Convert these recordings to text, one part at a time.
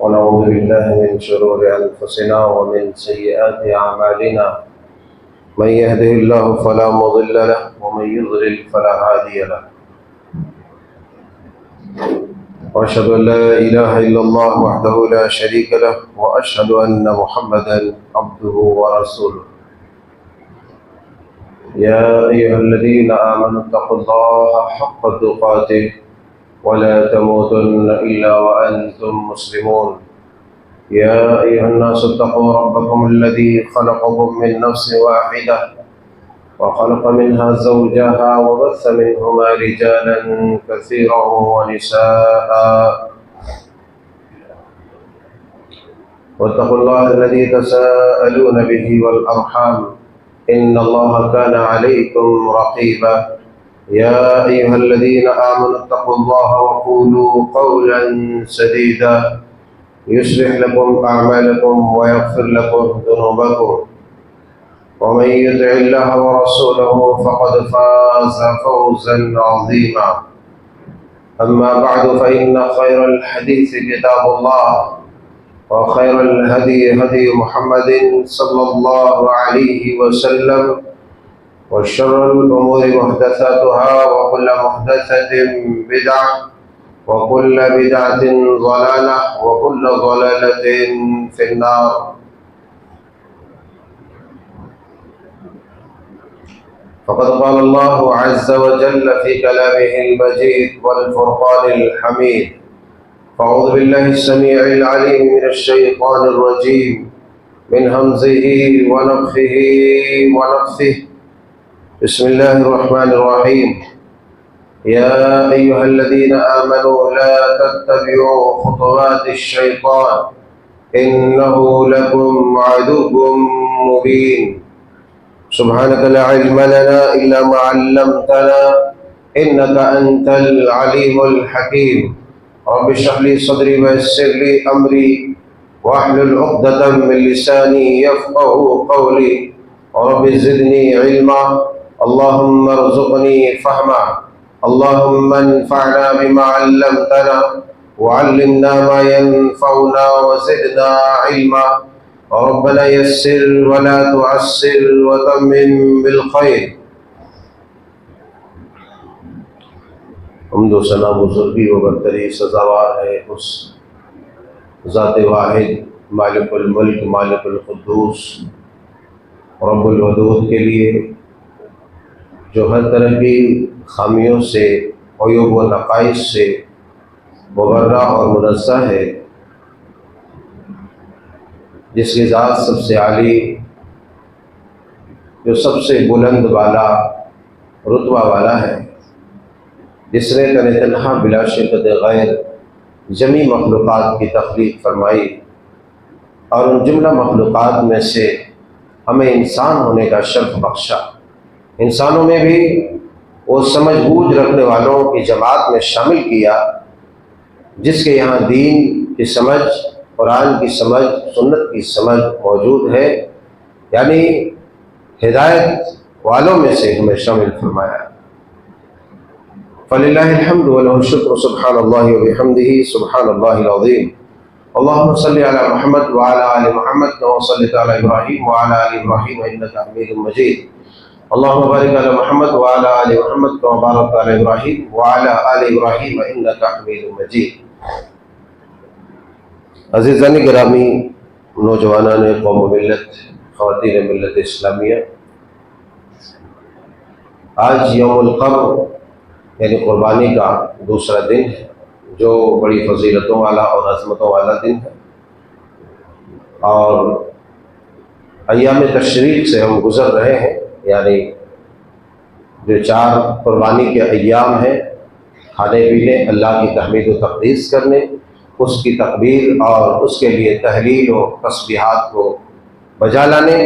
ونعوذ بالله من شرور أنفسنا ومن سيئات أعمالنا من يهده الله فلا مضل له ومن يضلل فلا هادي له وأشهد أن لا إله إلا الله وحده لا شريك له وأشهد أن محمدا عبده ورسوله يا أيها الذين آمنوا اتقوا الله حق تقاته ولا تموتن إلا وأنتم مسلمون يا أيها الناس اتقوا ربكم الذي خلقكم من نفس واحدة وخلق منها زوجها وبث منهما رجالا كثيرا ونساء واتقوا الله الذي تساءلون به والأرحام إن الله كان عليكم رقيبا يا أيها الذين آمنوا اتقوا الله وقولوا قولا سديدا يصلح لكم أعمالكم ويغفر لكم ذنوبكم ومن يطع الله ورسوله فقد فاز فوزا عظيما أما بعد فإن خير الحديث كتاب الله وخير الهدي هدي محمد صلى الله عليه وسلم وشر الأمور محدثاتها وكل محدثة بدعة وكل بدعة ضلالة وكل ضلالة في النار فقد قال الله عز وجل في كلامه المجيد والفرقان الحميد فأعوذ بالله السميع العليم من الشيطان الرجيم من همزه ونفخه ونفثه بسم الله الرحمن الرحيم يا أيها الذين آمنوا لا تتبعوا خطوات الشيطان إنه لكم عدو مبين سبحانك لا علم لنا إلا ما علمتنا إنك أنت العليم الحكيم رب اشرح لي صدري ويسر لي أمري واحلل عقدة من لساني يفقهوا قولي رب زدني علما اللهم ارزقني فهما اللهم انفعنا بما علمتنا وعلمنا ما ينفعنا وزدنا علما ربنا يسر ولا تعسر وتمم بالخير حمد و ثنا بزرگی و برتری سزاوار ہے اس ذات واحد مالک الملک مالک القدوس رب الودود کے لیے جو ہر طرح کی خامیوں سے عیوب و نقائص سے مبرہ اور منزہ ہے، جس کی ذات سب سے عالی، جو سب سے بلند والا رتبہ والا ہے، جس نے تن تنہا بلا شرکت غیر جمی مخلوقات کی تخلیق فرمائی اور ان جملہ مخلوقات میں سے ہمیں انسان ہونے کا شرف بخشا، انسانوں میں بھی وہ سمجھ بوجھ رکھنے والوں کی جماعت میں شامل کیا جس کے یہاں دین کی سمجھ، قرآن کی سمجھ، سنت کی سمجھ موجود ہے، یعنی ہدایت والوں میں سے ہمیں شامل فرمایا۔ فللہ الحمد وله الشکر سبحان اللہ وبحمدہ سبحان اللہ العظیم۔ اللہم صلی علی محمد وعلی آل محمد کما صلیت علی ابراہیم وعلی آل ابراہیم انک حمید مجید۔ اللہم بارک علی محمد وعلی آل محمد کما بارکت علی ابراہیم وعلی آل ابراہیم انک حمید مجید۔ عزیزان گرامی، نوجوانان قوم و ملت، خواتین ملت اسلامیہ، آج یوم القر یعنی قربانی کا دوسرا دن ہے، جو بڑی فضیلتوں والا اور عظمتوں والا دن ہے، اور ایام تشریق سے ہم گزر رہے ہیں، یعنی جو 4 قربانی کے ایام ہیں، کھانے پینے، اللہ کی تحمید و تقدیس کرنے، اس کی تکبیر اور اس کے لیے تحلیل و تسبیحات کو بجا لانے،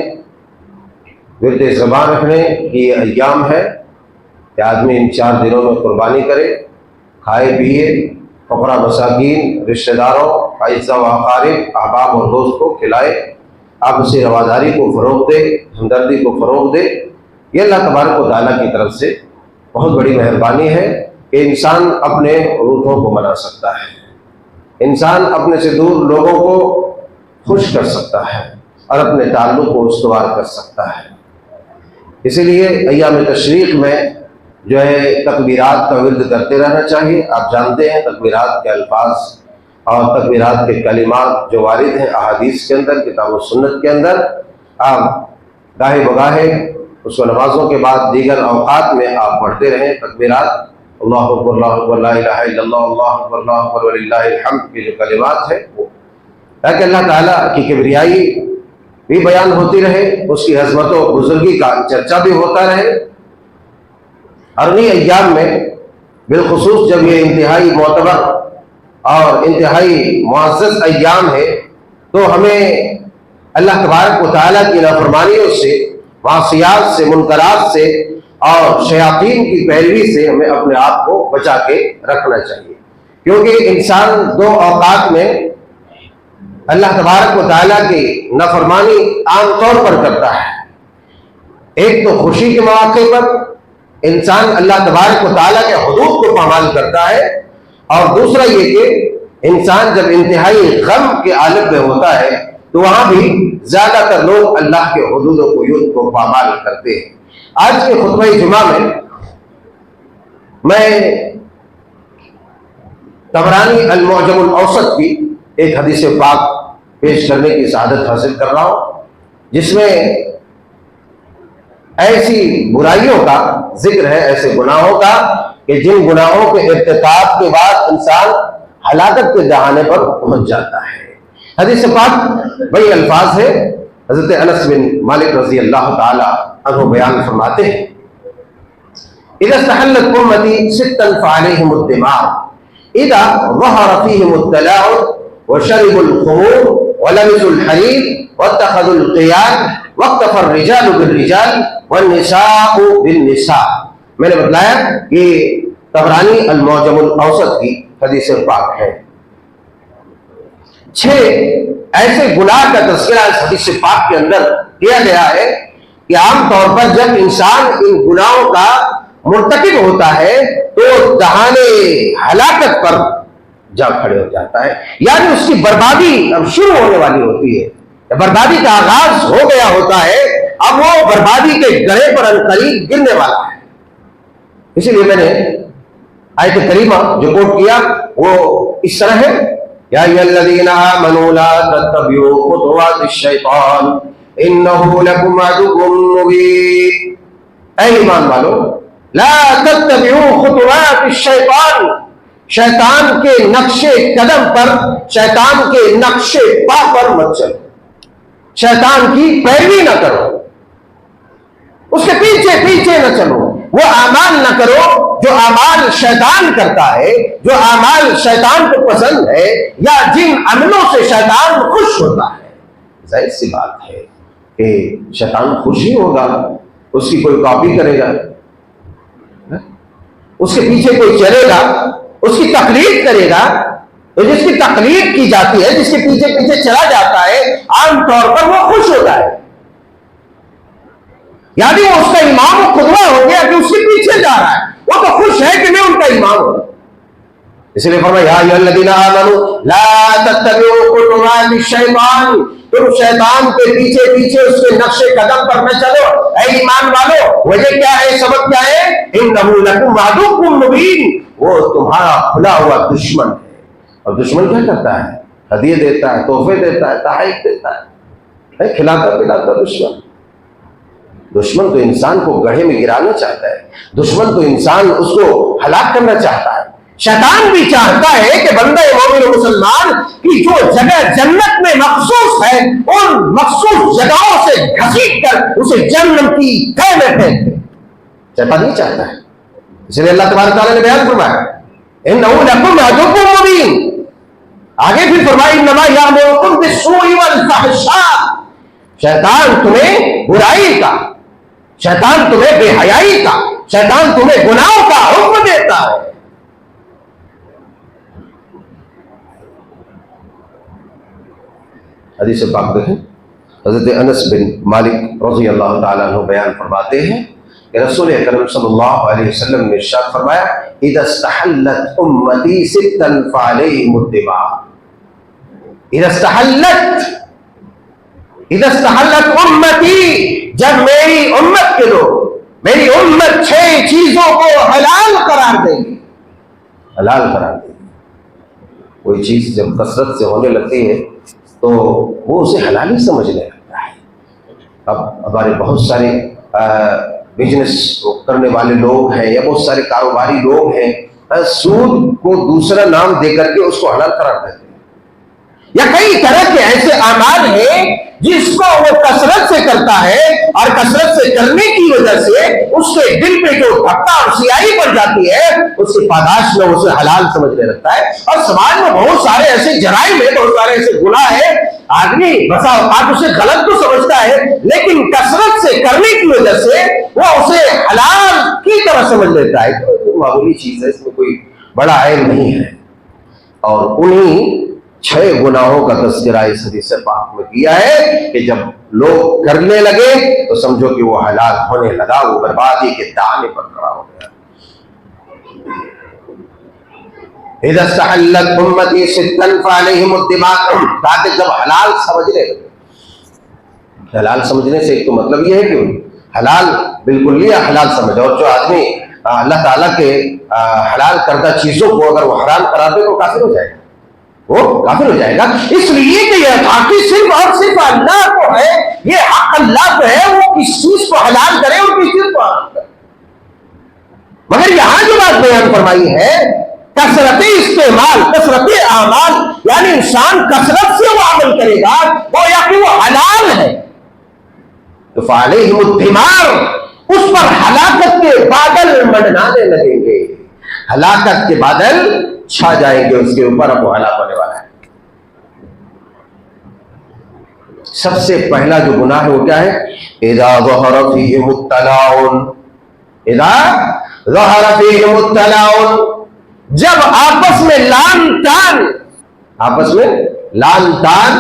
ورد زبان رکھنے کی یہ ایام ہے کہ آدمی ان 4 دنوں میں قربانی کرے، کھائے پیے، فقراء مساکین، رشتہ داروں، اعزاء و اقارب، احباب اور دوست کو کھلائے، آپسی رواداری کو فروغ دے، ہمدردی کو فروغ دے۔ یہ اللہ تبارک و تعالیٰ کی طرف سے بہت بڑی مہربانی ہے کہ انسان اپنے روحوں کو منا سکتا ہے، انسان اپنے سے دور لوگوں کو خوش کر سکتا ہے اور اپنے تعلق کو استوار کر سکتا ہے۔ اسی لیے ایام تشریق میں جو ہے تکبیرات کا ورد کرتے رہنا چاہیے۔ آپ جانتے ہیں تکبیرات کے الفاظ اور تکبیرات کے کلمات جو وارد ہیں احادیث کے اندر، کتاب و سنت کے اندر، آپ گاہے بگاہے اس کو نمازوں کے بعد دیگر اوقات میں آپ پڑھتے رہیں۔ تکبیرات اللہ اکبر اللہ اکبر لا الہ الا اللہ اللہ اکبر اللہ اکبر وللہ الحمد کے جو کلمات ہیں وہ، تاکہ اللہ تعالیٰ کی کبریائی بھی بیان ہوتی رہے، اس کی عظمت و بزرگی کا چرچا بھی ہوتا رہے۔ اور انہی ایام میں بالخصوص جب یہ انتہائی معتبر اور انتہائی معزز ایام ہے، تو ہمیں اللہ تبارک و تعالیٰ کی نافرمانیوں سے، معصیات سے، منکرات سے اور شیاطین کی پیروی سے ہمیں اپنے آپ کو بچا کے رکھنا چاہیے، کیونکہ انسان 2 اوقات میں اللہ تبارک و تعالیٰ کی نافرمانی عام طور پر کرتا ہے۔ ایک تو خوشی کے مواقع پر انسان اللہ تبارک و تعالیٰ کے حدود کو پامال کرتا ہے، اور دوسرا یہ کہ انسان جب انتہائی غم کے عالم میں ہوتا ہے تو وہاں بھی زیادہ تر لوگ اللہ کے حدود و قیود کو پامال کرتے ہیں۔ آج کے خطبہ جمعہ میں طبرانی المعجم الاوسط کی ایک حدیث پاک پیش کرنے کی سعادت حاصل کر رہا ہوں، جس میں ایسی برائیوں کا ذکر ہے، ایسے گناہوں کا کہ جن گناہوں کے ارتکاب کے بعد انسان ہلاکت کے دہانے پر پہنچ جاتا ہے۔ حدیث پاک بڑی الفاظ ہے، حضرت انس بن مالک رضی اللہ تعالی عنہ بیان فرماتے ہیں، اذا استحلت امتی ستا فعلیہم الدماء اذا ظہر فیہم التلاعب وشربوا الخمور ولبسوا الحریر واتخذوا القیاد واقتفى الرجال بالرجال والنساء بالنساء۔ میں نے بتلایا کہ طبرانی المعجم الاوسط کی حدیث پاک ہے۔ 6 ایسے گناہ کا تذکرہ اس حدیث پاک کے اندر کیا گیا ہے کہ عام طور پر جب انسان ان گناہوں کا مرتکب ہوتا ہے تو دہانے ہلاکت پر جا کھڑے ہو جاتا ہے، یعنی اس کی بربادی اب شروع ہونے والی ہوتی ہے، بربادی کا آغاز ہو گیا ہوتا ہے، اب وہ بربادی کے گڑھے پر عنقریب گرنے والا ہے۔ اسی لیے میں نے آیت کریمہ جو کوٹ کیا وہ اس طرح ہے، یا ایھا الذین آمنوا لا تتبعوا خطوات الشیطان انہ لکم عدو مبین۔ اے ایمان والو، لا تتبعوا خطوات الشیطان، شیطان کے نقش قدم پر، شیطان کے نقش پا پر مت چلو، شیطان کی پیروی نہ کرو، اس کے پیچھے پیچھے نہ چلو، وہ اعمال نہ کرو جو اعمال شیطان کرتا ہے، جو اعمال شیطان کو پسند ہے، یا جن عملوں سے شیطان خوش ہوتا ہے۔ ظاہر سی بات ہے کہ شیطان خوش ہی ہوگا، اس کی کوئی کاپی کرے گا، اس کے پیچھے کوئی چلے گا، اس کی تقلید کرے گا، تو جس کی تقلید کی جاتی ہے، جس کے پیچھے پیچھے چلا جاتا ہے، عام طور پر وہ خوش ہوتا ہے، یعنی وہ اس کا امام و قدوہ ہو گیا کہ اس کے پیچھے جا رہا ہے، وہ تو خوش ہے کہ میں ان کا امام ہوں۔ اس لیے فرمایا یا ایھا الذین آمنوا لا تتبعوا خطوات الشیطان، تم شیطان کے پیچھے پیچھے اس کے نقش قدم پر نہ چلو۔ اے ایمان والو، وجہ کیا ہے، سبب کیا ہے؟ انہ لکم عدو مبین، وہ تمہارا کھلا ہوا دشمن ہے۔ اور دشمن کیا کرتا ہے؟ ہدیے دیتا ہے، تحفے دیتا ہے، تحائف دیتا ہے، کھلاتا پلاتا دشمن۔ دشمن تو انسان کو گڑھے میں گرانا چاہتا ہے، دشمن تو انسان اس کو ہلاک کرنا چاہتا ہے۔ شیطان بھی چاہتا ہے کہ بندہ مومن و مسلمان کی جو جگہ جنت میں مخصوص ہے ان مخصوص جگہوں سے گھسیٹ کر اسے جہنم کی تہہ میں پھینک دے۔ شیطان نہیں چاہتا ہے، اس لیے اللہ تبارک تعالیٰ نے بیان فرمایا انہ لکم عدو مبین، آگے پھر فرمایا انما یامرکم بالسوء والفحشاء، شیطان تمہیں برائی کا، شیطان تمہیں بے حیائی کا، شیطان تمہیں گناہوں کا حکم دیتا ہے۔ حدیث پاک دیکھیں، حضرت انس بن مالک رضی اللہ تعالیٰ عنہ بیان فرماتے ہیں کہ رسول اکرم صلی اللہ علیہ وسلم نے ارشاد فرمایا اذا استحلت امتی ستا فعلیہم الدماء، اذا استحلت امتی، جب میری امت کے لوگ، میری امت 6 چیزوں کو حلال قرار دیں گی، حلال قرار دیں گی۔ کوئی چیز جب کثرت سے ہونے لگتی ہے تو وہ اسے حلال ہی سمجھنے لگتا ہے۔ اب ہمارے بہت سارے بزنس کرنے والے لوگ ہیں یا بہت سارے کاروباری لوگ ہیں، سود کو دوسرا نام دے کر کے اس کو حلال قرار دیتے ہیں، یا کئی طرح کے ایسے اعمال ہیں جس کو وہ کثرت سے کرتا ہے اور کثرت سے کرنے کی وجہ سے اس کے دل پہ جو دھکا اور سیاہی پڑ جاتی ہے اس کی پاداش میں اسے حلال سمجھنے لگتا ہے۔ اور سماج میں بہت سارے ایسے جرائم ہیں، بہت سارے ایسے گناہ ہیں، آدمی بسا اوقات اسے غلط تو سمجھتا ہے لیکن کثرت سے کرنے کی وجہ سے وہ اسے حلال کی طرح سمجھ لیتا ہے۔ تو معمولی چیز ہے، اس میں کوئی بڑا عیب نہیں ہے۔ اور انہی 6 گناہوں کا تذکرہ اس حدیث پاک میں کیا ہے کہ جب لوگ کرنے لگے تو سمجھو کہ وہ حلال ہونے لگا، وہ بربادی کے دانے پر کھڑا ہو گیا۔ اذا استحلت امتی ستا فعلیہم الدماء، تاکہ جب حلال سمجھنے لگے، حلال سمجھنے سے ایک تو مطلب یہ ہے کہ حلال بالکل یہ حلال سمجھو، اور جو آدمی اللہ تعالیٰ کے حلال کردہ چیزوں کو اگر وہ حرام قرار دے تو کافر ہو جائے گا، وہ کافر ہو جائے گا۔ اس لیے کہ یہ باقی صرف اور صرف اللہ کو ہے، یہ حق اللہ کو ہے، وہ کس چیز کو حلال کرے اور کس چیز کو حرام کرے۔ مگر یہاں جو بات بیان فرمائی ہے کثرت استعمال، کثرت اعمال، یعنی انسان کثرت سے وہ عمل کرے گا گویا کہ وہ حلال ہے، تو فعلیہم الدمار، اس پر ہلاکت کے بادل منڈلانے لگیں گے، ہلاکت کے بادل چھا جائیں گے اس کے اوپر، اب وہ ہلاک ہونے والا ہے۔ سب سے پہلا جو گناہ ہے وہ کیا ہے؟ اذا ظہر فیہم التلاعن، اذا ظہر فیہم التلاعن، جب آپس میں لان تان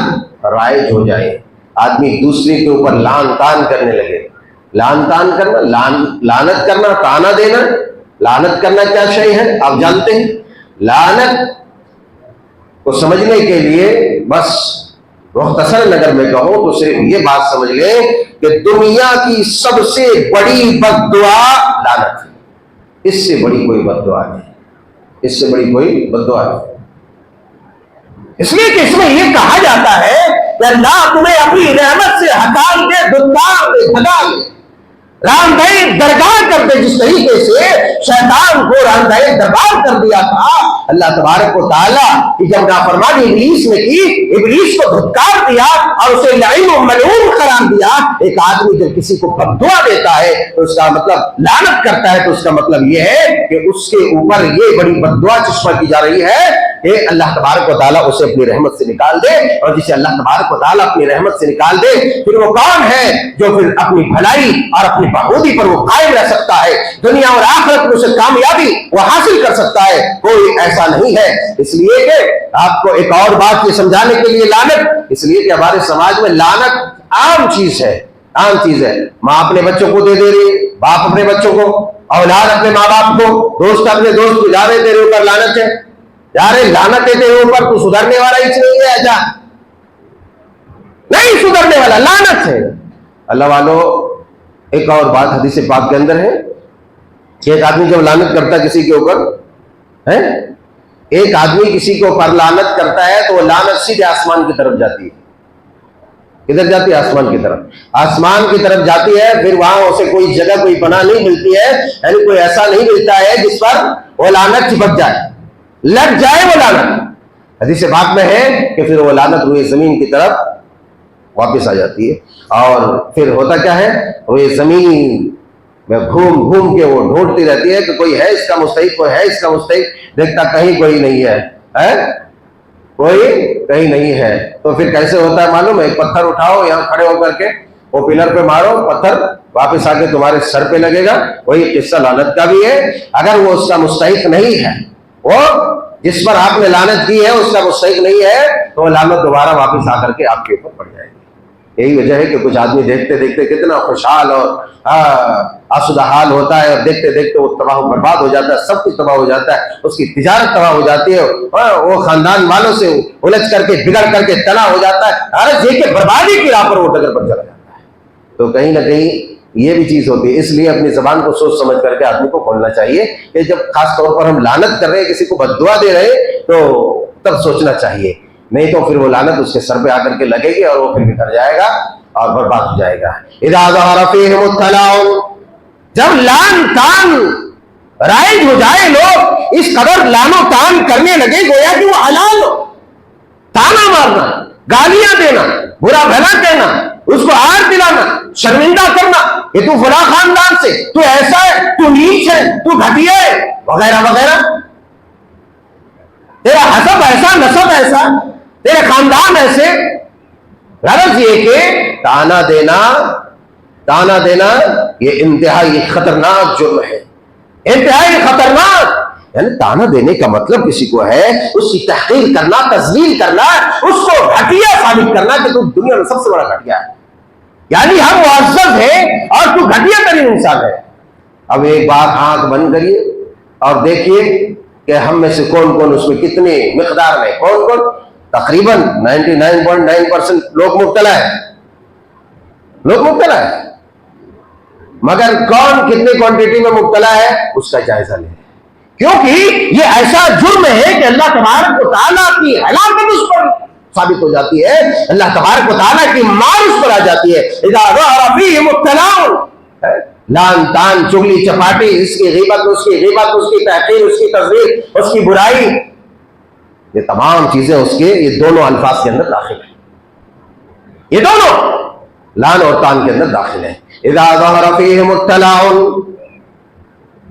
رائج ہو جائے، آدمی دوسرے کے اوپر لان تان کرنے لگے۔ لان تان کرنا، لعنت کرنا، تانا دینا۔ لعنت کرنا کیا شے ہے آپ جانتے ہیں؟ لعنت کو سمجھنے کے لیے بس مختصر اگر میں کہوں تو صرف یہ بات سمجھ لیں کہ دنیا کی سب سے بڑی بد دعا لعنت ہے، اس سے بڑی کوئی بد دعا نہیں، اس سے بڑی کوئی بد دعا نہیں۔ اس لیے کہ اس میں یہ کہا جاتا ہے کہ اللہ تمہیں اپنی رحمت سے ہٹال دے، دھتکار دے، بھگا دے، رامدہ درگاہ کر دے۔ جس طریقے سے شیطان کو رامدہ درگاہ کر دیا تھا اللہ تبارک و تعالیٰ کی جب نافرمانی ابلیس نے کی، ابلیس کو دھتکار دیا اور اسے لعین و ملعون قرار دیا۔ ایک آدمی جب کسی کو بد دعا دیتا ہے تو اس کا مطلب لعنت کرتا ہے، تو اس کا مطلب یہ ہے کہ اس کے اوپر یہ بڑی بد دعا چشمہ کی جا رہی ہے کہ اللہ تبارک و تعالیٰ اسے اپنی رحمت سے نکال دے، اور جسے اللہ تبارک و تعالیٰ اپنی رحمت سے نکال دے پھر وہ کون ہے جو پھر اپنی بھلائی اور اپنی بہبودی پر وہ قائم رہ سکتا ہے، دنیا اور آخرت میں اسے کامیابی وہ حاصل کر سکتا ہے؟ کوئی ایسا نہیں ہے۔ اس لیے کہ آپ کو ایک اور بات یہ سمجھانے کے لیے لعنت، اس لیے کہ ہمارے سماج میں لعنت عام چیز ہے، عام چیز ہے۔ ماں اپنے بچوں کو دے رہی ہے، باپ اپنے بچوں کو، اولاد اپنے ماں باپ کو، دوست اپنے دوست کو، جا رہے تیرے اوپر لعنت ہے، جا رہے لعنت ہے تیرے اوپر، تو سدھرنے والا ہی نہیں ہے، ایسا نہیں سدھرنے والا، لعنت ہے۔ اللہ والو ایک اور بات حدیث پاک کے اندر ہے کہ ایک آدمی جب لعنت کرتا ہے کسی کے اوپر ہے، ایک آدمی کسی کے اوپر لعنت کرتا ہے تو وہ لعنت سیدھے آسمان کی طرف جاتی ہے، کدھر جاتی ہے؟ آسمان کی طرف. آسمان کی طرف جاتی ہے، پھر وہاں اسے کوئی جگہ کوئی پناہ نہیں ملتی ہے، یعنی کوئی ایسا نہیں ملتا ہے جس پر وہ لعنت چپک جائے، لگ جائے وہ لعنت. حدیث پاک میں ہے کہ پھر وہ لعنت روئے زمین کی طرف واپس آ جاتی ہے، اور پھر ہوتا کیا ہے؟ روئے زمین میں گھوم گھوم کے وہ ڈھونڈتی رہتی ہے کہ کوئی ہے اس کا مستحق، کوئی ہے اس کا مستحق. دیکھتا کہیں کوئی نہیں ہے، کوئی کہیں نہیں ہے. تو پھر کیسے ہوتا ہے معلوم ہے؟ ایک پتھر اٹھاؤ، یہاں کھڑے ہو کر کے وہ پلر پہ مارو، پتھر واپس آ کے تمہارے سر پہ لگے گا. وہی قصہ لعنت کا بھی ہے. اگر وہ اس کا مستحق نہیں ہے، وہ جس پر آپ نے لعنت کی ہے اس کا مستحق نہیں ہے، تو وہ لعنت دوبارہ واپس آ کر کے آپ کے اوپر پڑ جائے گی. یہی وجہ ہے کہ کچھ آدمی دیکھتے دیکھتے کتنا خوشحال اور آسودہ حال ہوتا ہے، اور دیکھتے دیکھتے وہ تباہ و برباد ہو جاتا ہے، سب کچھ تباہ ہو جاتا ہے، اس کی تجارت تباہ ہو جاتی ہے، وہ خاندان والوں سے الجھ کر کے بگڑ کر کے تنا ہو جاتا ہے، یہ کہ بربادی کی راہ پر وہ ڈگر پر چلا جاتا ہے. تو کہیں نہ کہیں یہ بھی چیز ہوتی ہے. اس لیے اپنی زبان کو سوچ سمجھ کر کے آدمی کو کھولنا چاہیے کہ جب خاص طور پر ہم لعنت کر رہے ہیں، کسی کو بد دعا دے رہے ہیں، تو تب سوچنا چاہیے، نہیں تو پھر وہ لعنت اس کے سر پہ آ کر کے لگے گی اور وہ پھر بکھر جائے گا اور برباد ہو جائے گا. اذا ظہر فیہم التلاؤن، جب لعن تان رائج ہو جائے، لوگ اس قدر لعن و تان کرنے لگے گویا کہ وہ حلال ہو. تانا مارنا، گالیاں دینا، برا بھلا کہنا، اس کو آر دلانا، شرمندہ کرنا کہ تو فلاں خاندان سے، تو ایسا ہے، تو نیچ ہے، تو گھٹیا ہے، وغیرہ وغیرہ. تیرا حسب ایسا، نسب ایسا، تیرے خاندان ایسے. غرض یہ کہ تانا دینا یہ انتہائی خطرناک جرم ہے، انتہائی خطرناک. یعنی تانا دینے کا مطلب کسی کو ہے اس کی تحقیر کرنا، تذلیل کرنا، اس کو گھٹیا ثابت کرنا کہ تو دنیا میں سب سے بڑا گھٹیا ہے، یعنی ہم معزز ہیں اور تو گھٹیا ترین انسان ہے. اب ایک بار آنکھ بند کریے اور دیکھیے کہ ہم میں سے کون کون اس میں کتنے مقدار میں، کون تقریباً 99.9% لوگ مبتلا ہے، مگر کون کتنی کوانٹٹی میں مبتلا ہے اس کا جائزہ لیں، کیونکہ یہ ایسا جرم ہے کہ اللہ تبارک و تعالیٰ کی ہلاکت اس پر ثابت ہو جاتی ہے، اللہ تبارک و تعالیٰ کی مار اس پر آ جاتی ہے. اذا ظہر فیہم التلاؤن، لعن تان، چغلی چپاٹی، اس کی غیبت، اس کی تحقیر، اس کی تذلیل، اس کی برائی، یہ تمام چیزیں اس کے یہ دونوں الفاظ کے اندر داخل ہیں، یہ دونوں لعن اور تان کے اندر داخل ہیں. اذا ظہر فیہم التلاؤن.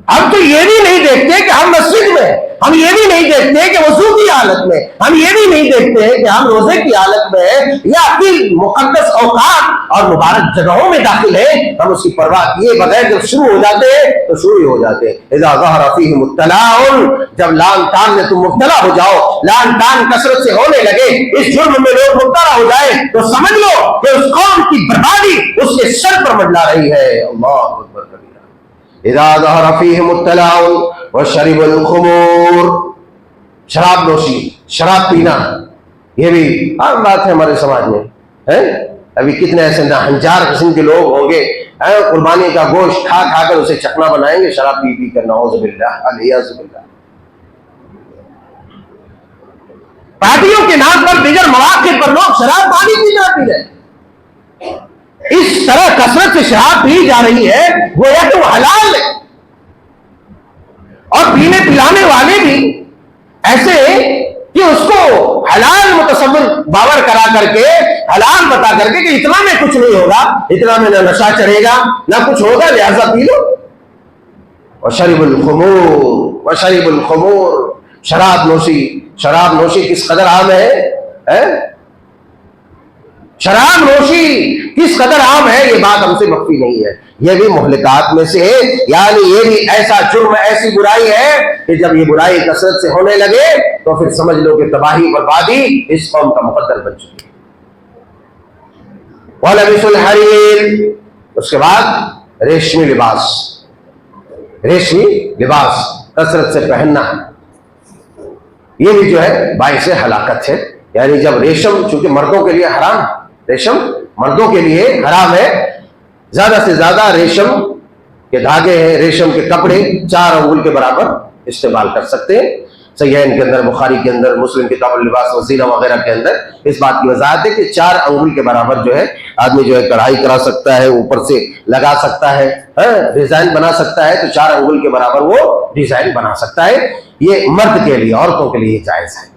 ہم تو یہ بھی نہیں دیکھتے کہ ہم مسجد میں، ہم یہ بھی نہیں دیکھتے کہ وضو کی حالت میں، ہم یہ بھی نہیں دیکھتے کہ ہم روزے کی حالت میں یا اپنی مقدس اوقات اور مبارک جگہوں میں داخل ہیں، ہم اس کی پرواہ کیے بغیر جب شروع ہو جاتے ہیں تو شروع ہی ہو جاتے ہیں. اذا ظہر فیہم التلاؤن، جب لعن تان میں تم مبتلا ہو جاؤ، لعن تان کثرت سے ہونے لگے، اس جرم میں لوگ مبتلا ہو جائے، تو سمجھ لو کہ اس قوم کی بربادی اس کے سر پر منڈلا رہی ہے. اللہ اکبر. اذا ظہر فیہم التلاؤن وشربوا الخمور، شراب نوشی، شراب پینا، یہ بھی عام بات ہے ہمارے سماج میں. ابھی کتنے ایسے ناہنجار قسم کے لوگ ہوں گے، قربانی کا گوشت کھا کر اسے چکنا بنائیں گے، شراب پی پی کر، نعوذ باللہ، علیاذ باللہ. پارٹیوں کے نام پر، دیگر مواقع پر لوگ شراب پانی پی رہے ہیں. اس طرح کثرت سے شراب پی جا رہی ہے گویا کہ وہ حلال ہے، اور پینے پلانے والے بھی ایسے کہ اس کو حلال متصور باور کرا کر کے، حلال بتا کر کے کہ اتنا میں کچھ نہیں ہوگا، اتنا میں نہ نشہ چڑھے گا نہ کچھ ہوگا، لہذا پی لو. وشرب الخمور، شراب نوشی کس قدر عام ہے، شراب نوشی کس قدر عام ہے، یہ بات ہم سے مخفی نہیں ہے. یہ بھی مہلکات میں سے ہے، یعنی یہ بھی ایسا جرم، ایسی برائی ہے کہ جب یہ برائی کثرت سے ہونے لگے تو پھر سمجھ لو کہ تباہی بربادی اس قوم کا مقدر بن چکی ہے. وَلَبِسُ الْحَرِيرِ، اس کے بعد ریشمی لباس کثرت سے پہننا، یہ بھی جو ہے باعث ہلاکت ہے. یعنی جب ریشم، چونکہ مردوں کے لیے حرام، ریشم مردوں کے لیے حرام ہے، زیادہ سے زیادہ ریشم کے دھاگے ہیں، ریشم کے کپڑے 4 انگل کے برابر استعمال کر سکتے ہیں. صحیحین کے اندر، بخاری کے اندر، مسلم کتاب اللباس وزینہ وغیرہ کے اندر اس بات کی وضاحت ہے کہ 4 انگل کے برابر جو ہے آدمی جو ہے کڑھائی کرا سکتا ہے، اوپر سے لگا سکتا ہے، ڈیزائن بنا سکتا ہے، تو 4 انگل کے برابر وہ ڈیزائن بنا سکتا ہے. یہ مرد کے لیے، عورتوں کے لیے جائز ہے.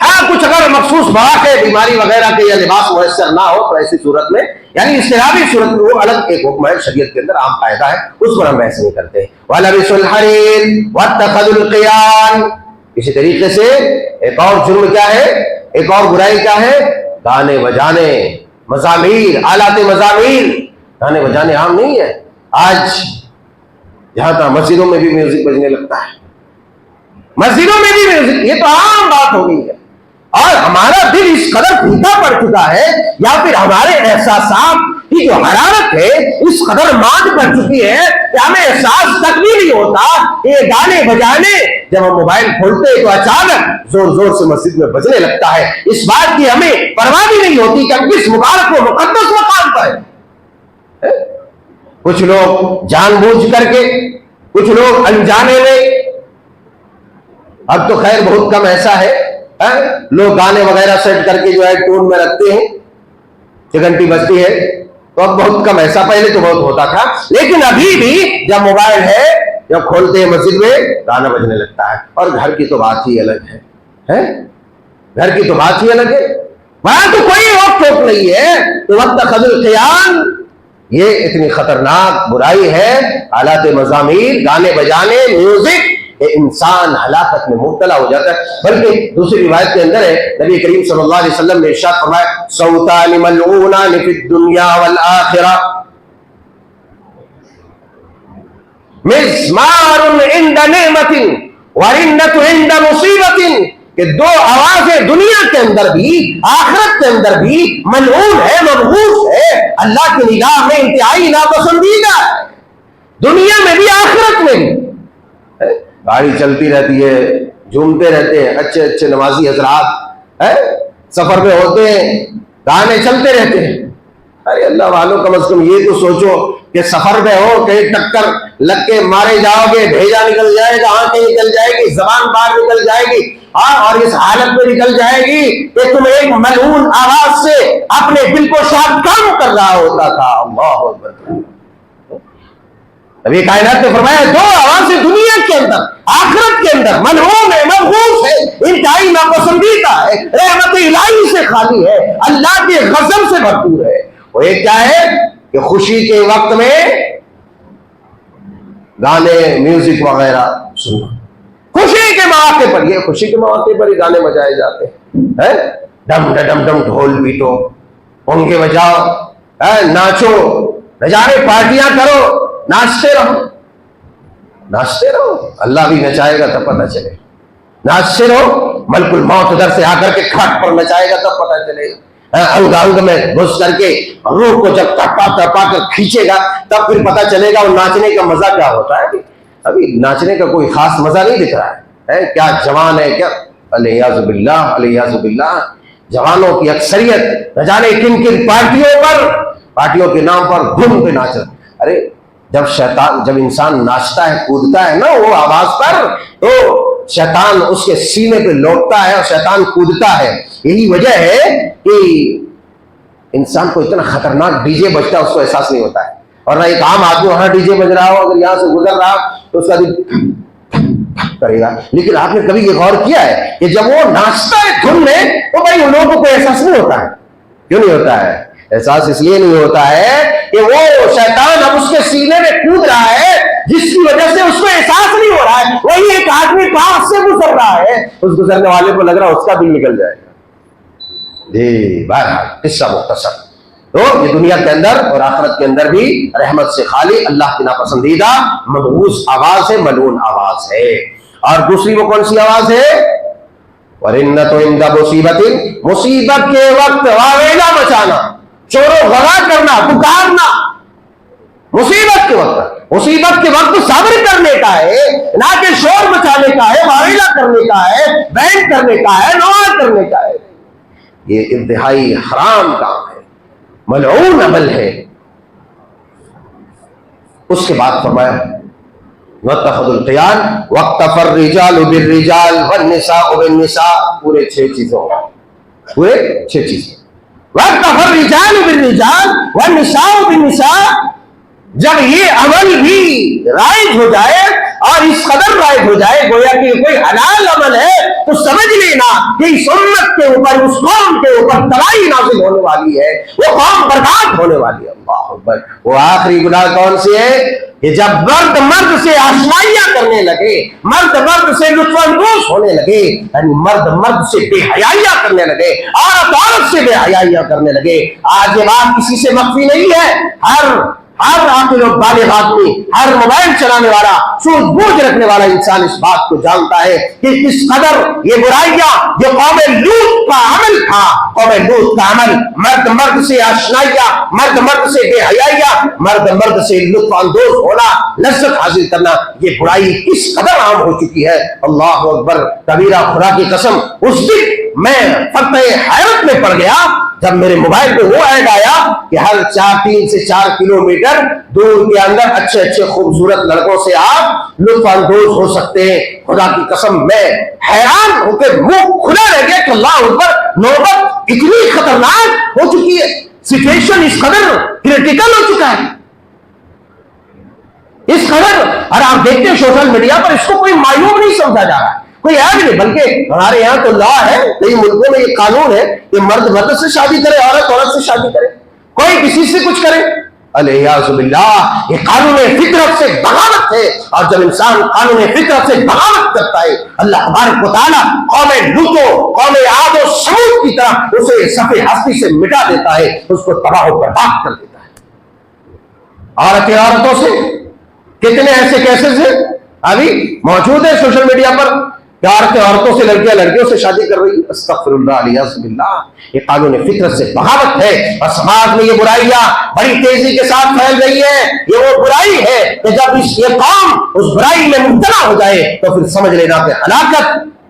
ہاں کچھ اگر مخصوص مواقع بیماری وغیرہ کے یا لباس میسر نہ ہو تو ایسی صورت میں، یعنی اضطراری صورت میں، وہ الگ ایک حکم ہے شریعت کے اندر، عام قاعدہ ہے، اس پر ہم بحث نہیں کرتے. وَلَبِسُ الْحَرِيرِ وَاتَّخَذُ الْقِيَانِ. اسی طریقے سے ایک اور جرم کیا ہے، ایک اور برائی کیا ہے؟ گانے بجانے، مزامیر، آلات مزامیر. گانے بجانے عام نہیں ہے. آج جہاں تھا مسجدوں میں بھی میوزک بجنے لگتا ہے، مسجدوں میں بھی میوزک، یہ تو عام بات ہو گئی ہے. اور ہمارا دل اس قدر پھیکا پڑ چکا ہے، یا پھر ہمارے احساسات کی جو حرارت ہے اس قدر مات پڑ چکی ہے کہ ہمیں احساس تک بھی نہیں ہوتا کہ یہ گانے بجانے جب ہم موبائل کھولتے تو اچانک زور زور سے مسجد میں بجنے لگتا ہے. اس بات کی ہمیں پرواہ بھی نہیں ہوتی کہ ہم کس مبارک و مقدس مقام پر ہیں. کچھ لوگ جان بوجھ کر کے، کچھ لوگ انجانے میں، اب تو خیر بہت کم ایسا ہے، لوگ گانے وغیرہ سیٹ کر کے جو ہے ٹون میں رکھتے ہیں کہ گھنٹی بجتی ہے، تو اب بہت کم ایسا، پہلے تو بہت ہوتا تھا. لیکن ابھی بھی جب موبائل ہے، جب کھولتے ہیں مسجد میں گانا بجنے لگتا ہے. اور گھر کی تو بات ہی الگ ہے، گھر کی تو بات ہی الگ ہے، وہاں تو کوئی روک ٹوک نہیں ہے. تو واتخذوا القیان، یہ اتنی خطرناک برائی ہے. آلات مزامیر، گانے بجانے، میوزک، کہ انسان ہلاکت میں مبتلا ہو جاتا ہے. بلکہ دوسری روایت کے اندر ہے، نبی کریم صلی اللہ علیہ وسلم نے ارشاد فرمایا صوتان ملعونان فی الدنیا والآخرہ مزمار عند نعمت ورنت عند مصیبت، کہ 2 آوازیں دنیا کے اندر بھی آخرت کے اندر بھی ملعون ہے، مبغوض ہے، اللہ کی نگاہ میں انتہائی ناپسندیدہ ہے، دنیا میں بھی آخرت میں بھی. گاڑی چلتی رہتی ہے، جھومتے رہتے ہیں اچھے اچھے نمازی حضرات، سفر میں ہوتے ہیں، گانے چلتے رہتے ہیں. ارے اللہ والوں، کم از کم یہ تو سوچو کہ سفر میں ہو، کہیں ٹکر لگ کے مارے جاؤ گے، بھیجا نکل جائے گا، آنکھیں نکل جائے گی، زبان باہر نکل جائے گی، اور اس حالت میں نکل جائے گی کہ تم ایک ملعون آواز سے اپنے دل کو شاد کام کر رہا ہوتا تھا. اللہ اکبر. ابھی کائنات نے فرمایا 2 آوازیں دنیا کے اندر آخرت کے اندر ملعون ہے، مبغوض ہے، انتہائی ناپسندیدہ ہے، رحمت الہی سے خالی ہے، اللہ کے غضب سے بھرپور ہے. وہ ایک کیا ہے کہ خوشی کے وقت میں گانے، میوزک وغیرہ سننا، خوشی کے مواقع پر، یہ خوشی کے مواقع پر ہی گانے بجائے جاتے ہیں. ڈم ڈم ڈم ڈھول پیٹو، پونگے بجاؤ، ناچو، نظارے پارٹیاں کرو، ناچتے رہو، ناچتے رہو. اللہ بھی نچائے گا تب پتہ چلے گا. ناچتے رہو، ملک الموت در سے آ کر کے کھٹ پر نچائے گا تب پتہ چلے گا. انگ انگ میں گھس کر کے روح کو جب تڑپا تڑپا کر کھینچے گا تب پھر پتہ چلے گا وہ ناچنے کا مزہ کیا ہوتا ہے. ابھی ناچنے کا کوئی خاص مزہ نہیں دکھ رہا ہے. کیا جوان ہے، کیا الیاذ باللہ، الیاذ باللہ، جوانوں کی اکثریت نہ جانے کن کن پارٹیوں کے نام پر گھوم کے ناچ رہا. ارے جب انسان ناچتا ہے، کودتا ہے نا وہ آواز پر، تو شیطان اس کے سینے پہ لوٹتا ہے اور شیطان کودتا ہے. یہی وجہ ہے کہ انسان کو اتنا خطرناک ڈی جے بجتا ہے اس کو احساس نہیں ہوتا ہے. اور نہ ایک عام آدمی وہاں ڈی جے بج رہا ہو، اگر یہاں سے گزر رہا تو اس کا دل کرے گا. لیکن آپ نے کبھی یہ غور کیا ہے کہ جب وہ ناچتا ہے دھن میں، تو بھائی ان لوگوں کو احساس نہیں ہوتا ہے. کیوں نہیں ہوتا ہے؟ احساس اس لیے نہیں ہوتا ہے کہ وہ شیطان اب اس کے سینے میں کود رہا ہے، جس کی وجہ سے اس کو احساس نہیں ہو رہا ہے. وہی ایک آدمی پاس سے گزر رہا ہے، اس گزرنے والے کو لگ رہا ہے اس کا دل نکل جائے گا. جی بہرحال قصہ مختصر. تو یہ دنیا کے اندر اور آخرت کے اندر بھی رحمت سے خالی، اللہ کی ناپسندیدہ مبغوض آواز ہے، ملعون آواز ہے. اور دوسری وہ کون سی آواز ہے؟ وَرِنَّةُ عِنْدَ مُصِیبَةٍ، مصیبت کے وقت واویلا مچانا، چور و غلا کرنا، پکارنا. مصیبت کے وقت صبر کرنے کا ہے، نہ کہ شور مچانے کا ہے، واویلا کرنے کا ہے، بینڈ کرنے کا ہے، نوار کرنے کا ہے. یہ انتہائی حرام کام ہے، ملعون عمل ہے. اس کے بعد فرمایا واتخذوا القيان واقتفى الرجال بالرجال والنساء بالنساء، پورے 6 چیزوں، پورے 6 چیزیں. واقتفى الرجال بالرجال والنساء بالنساء. جب یہ عمل بھی رائج ہو جائے اور اس قدر رائج ہو جائے گویا کہ کوئی حلال عمل ہے، تو سمجھ لینا کہ اس امت کے اوپر، اس قوم کے اوپر تباہی نازل ہونے والی ہے، وہ قوم برباد ہونے والی ہے. اللہ اکبر. وہ آخری گناہ کون سی ہے کہ جب مرد مرد سے آشنائیاں کرنے لگے، مرد مرد سے لطف اندوز ہونے لگے، یعنی مرد مرد سے بے حیائیاں کرنے لگے، عورت عورت سے بے حیائیاں کرنے لگے. آج یہ بات کسی سے مخفی نہیں ہے. ہر عاقل و بالغ آدمی، ہر موبائل چلانے والا، سوجھ بوجھ رکھنے والا انسان اس بات کو جانتا ہے کہ کس قدر یہ برائیاں، یہ قوم لوط کا عمل تھا. قوم لوط کا عمل، مرد مرد سے آشنائیاں، مرد مرد سے بے حیائیاں، مرد مرد سے لطف اندوز ہونا، لذت حاصل کرنا، یہ برائی کس قدر عام ہو چکی ہے. اللہ اکبر کبیرہ. خدا کی قسم اس دن میں فرقہ حیرت میں پڑ گیا جب میرے موبائل پہ وہ ایڈ آیا کہ ہر 3 سے 4 کلومیٹر دور کے اندر اچھے اچھے خوبصورت لڑکوں سے آپ لطف اندوز ہو سکتے ہیں. خدا کی قسم میں حیران ہو کے منہ کھلا رہ گیا کہ اللہ اکبر، نوبت اتنی خطرناک ہو چکی ہے، سچویشن اس قدر کریٹیکل ہو چکا ہے، اس قدر. اور آپ دیکھتے ہیں سوشل میڈیا پر اس کو کوئی معیوب نہیں سمجھا جا رہا ہے، کوئی عیب نہیں، بلکہ ہمارے یہاں تو لا ہے، کئی ملکوں میں یہ قانون ہے کہ مرد مرد سے شادی کرے، عورت عورت سے شادی کرے، کوئی کسی سے کچھ کرے. الیاذ باللہ. یہ قانون فطرت سے بغاوت ہے، اور جب انسان قانون فطرت سے بغاوت کرتا ہے، اللہ تبارک و تعالیٰ قوم لوط، قوم عاد و ثمود کی طرح اسے صفحہ ہستی سے مٹا دیتا ہے، اس کو تباہ و برباد کر دیتا ہے. عورتیں عورتوں سے، کتنے ایسے کیسز ہیں ابھی موجود ہے سوشل میڈیا پر کہ عورتیں عورتوں سے، لڑکیاں لڑکیوں سے شادی کر رہی. استغفر اللہ الیاذ باللہ. یہ قانون فطرت سے بغاوت ہے، اور سماج میں یہ برائیاں بڑی تیزی کے ساتھ پھیل رہی ہے. یہ وہ برائی ہے کہ جب یہ قوم اس برائی میں مبتلا ہو جائے تو پھر سمجھ لینا کہ ہلاکت،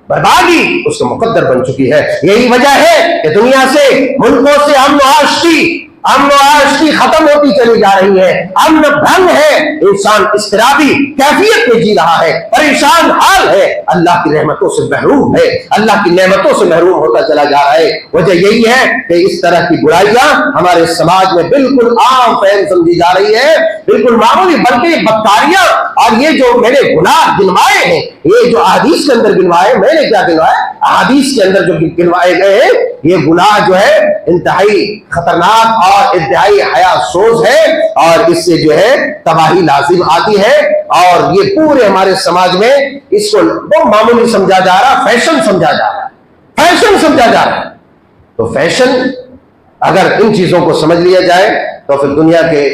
بربادی اس کا مقدر بن چکی ہے. یہی وجہ ہے کہ دنیا سے، ملکوں سے امن و عاشقی ختم ہوتی چلی جا رہی ہے. امن بھنگ ہے، انسان اضطرابی کیفیت میں جی رہا ہے، پریشان حال ہے، اللہ کی رحمتوں سے محروم ہے، اللہ کی نعمتوں سے محروم ہوتا چلا جا رہا ہے. وجہ یہی ہے کہ اس طرح کی برائیاں ہمارے سماج میں بالکل عام فہم سمجھی جا رہی ہے، بالکل معمولی، بلکہ بدکاریاں اور یہ جو میں نے گناہ گنوائے ہیں، یہ جو احادیث کے اندر گنوائے، میں نے کیا گنوائے، احادیث کے اندر جو گنوائے گئے ہیں، یہ گناہ جو ہے انتہائی خطرناک اور انتہائی حیا سوز ہے، اور اس سے جو ہے تباہی لازم آتی ہے. اور یہ پورے ہمارے سماج میں اس کو بہت معمولی سمجھا جا رہا، فیشن سمجھا جا رہا ہے، فیشن سمجھا جا رہا ہے. تو فیشن اگر ان چیزوں کو سمجھ لیا جائے تو پھر دنیا کے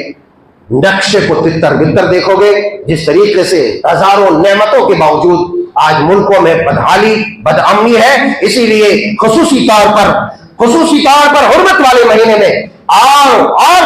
نقشے کو تتر بتر دیکھو گے. جس طریقے سے ہزاروں نعمتوں کے باوجود آج ملکوں میں بدحالی، بدامنی ہے. اسی لیے خصوصی طور پر حرمت والے مہینے میں اور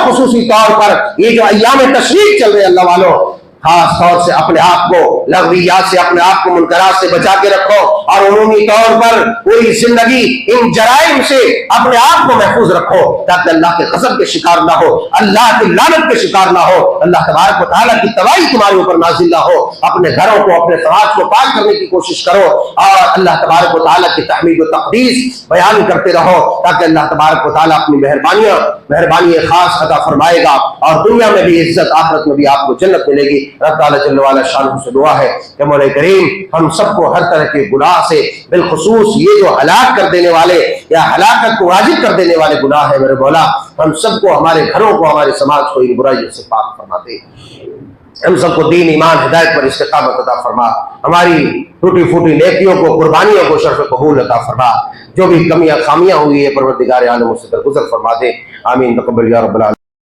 خصوصی طور پر یہ جو ایام تشریق چل رہے ہیں، اللہ والوں، خاص طور سے اپنے آپ کو لغویات سے، اپنے آپ کو منکرات سے بچا کے رکھو، اور عمومی طور پر پوری زندگی ان جرائم سے اپنے آپ کو محفوظ رکھو تاکہ اللہ کے غضب کے شکار نہ ہو، اللہ کی لعنت کے شکار نہ ہو، اللہ تبارک و تعالیٰ کی تباہی تمہارے اوپر نازل نہ ہو. اپنے گھروں کو، اپنے سماج کو پاک کرنے کی کوشش کرو، اور اللہ تبارک و تعالیٰ کی تحمید و تقدیس بیان کرتے رہو تاکہ اللہ تبارک و تعالیٰ اپنی مہربانی خاص عطا فرمائے گا، اور دنیا میں بھی عزت، آخرت میں بھی آپ کو جنت ملے گی. رب تعالیٰ جل وعلا شان سے دعا ہے کہ مولا کریم ہم سب کو ہر طرح کے گناہ سے، بالخصوص یہ جو ہلاک کر دینے والے یا ہلاکت کو واجب کر دینے والے گناہ ہے، میرے مولا ہم سب کو، ہمارے گھروں کو، ہمارے سماج کو ان برائیوں سے پاک فرما دے. ہم سب کو دین، ایمان، ہدایت پر استقامت عطا فرما. ہماری ٹوٹی پھوٹی نیکیوں کو، قربانیوں کو شرف قبول عطا فرما. جو بھی کمیاں خامیاں ہوئی ہے پروردگار عالم اس سے درگزر فرما دے. آمین. تقبل یا رب العالمین.